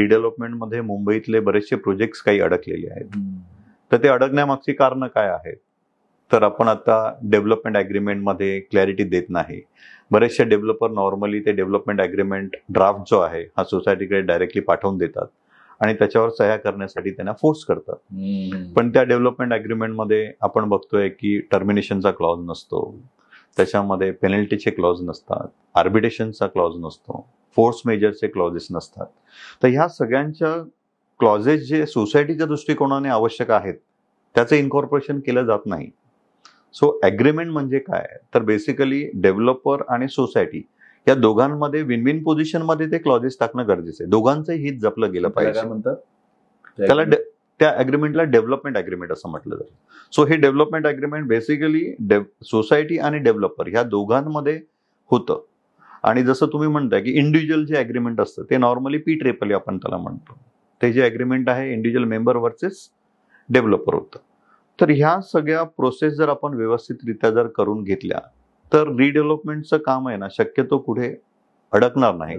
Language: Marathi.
रिडेव्हलपमेंटमध्ये मुंबईतले बरेचसे प्रोजेक्ट्स काही अडकलेले आहेत. तर ते अडकण्यामागची कारणं काय आहेत? तर आपण आता डेव्हलपमेंट अग्रीमेंटमध्ये क्लॅरिटी देत नाही. बरेचसे डेव्हलपर नॉर्मली ते डेव्हलपमेंट अग्रीमेंट ड्राफ्ट जो आहे हा सोसायटीकडे डायरेक्टली पाठवून देतात आणि त्याच्यावर सह्या करण्यासाठी त्यांना फोर्स करतात. पण त्या डेव्हलपमेंट अग्रीमेंटमध्ये आपण बघतोय की टर्मिनेशनचा क्लॉज नसतो, त्याच्यामध्ये पेनल्टीचे क्लॉज नसतात, आर्बिट्रेशनचा क्लॉज नसतो, फोर्स मेजरचे क्लॉजेस नसतात. तर ह्या सगळ्यांच्या क्लॉजेस जे सोसायटीच्या दृष्टिकोनाने आवश्यक आहेत त्याचं इन्कॉर्पोरेशन केलं जात नाही. सो अग्रीमेंट म्हणजे काय? तर बेसिकली डेव्हलपर आणि सोसायटी या दोघांमध्ये विन विन पोझिशन मध्ये ते क्लॉजेस टाकणं गरजेचं आहे. दोघांचंही हित जपलं गेलं पाहिजे. त्याला त्या अग्रीमेंटला डेव्हलपमेंट अग्रीमेंट असं म्हटलं जातं. सो हे डेव्हलपमेंट अग्रीमेंट बेसिकली सोसायटी आणि डेव्हलपर ह्या दोघांमध्ये होतं. आणि जसं तुम्ही म्हणताय की इंडिव्हिज्युअल जे अग्रीमेंट असतं ते नॉर्मली P-AAA आपण त्याला म्हणतो. ते जे अग्रीमेंट आहे इंडिव्हिज्युअल मेंबर वर्सेस डेव्हलपर होतं. तर ह्या सगळ्या प्रोसेस जर आपण व्यवस्थितरित्या जर करून घेतल्या तर रिडेव्हलपमेंटचं काम आहे ना शक्यतो पुढे अडकणार नाही.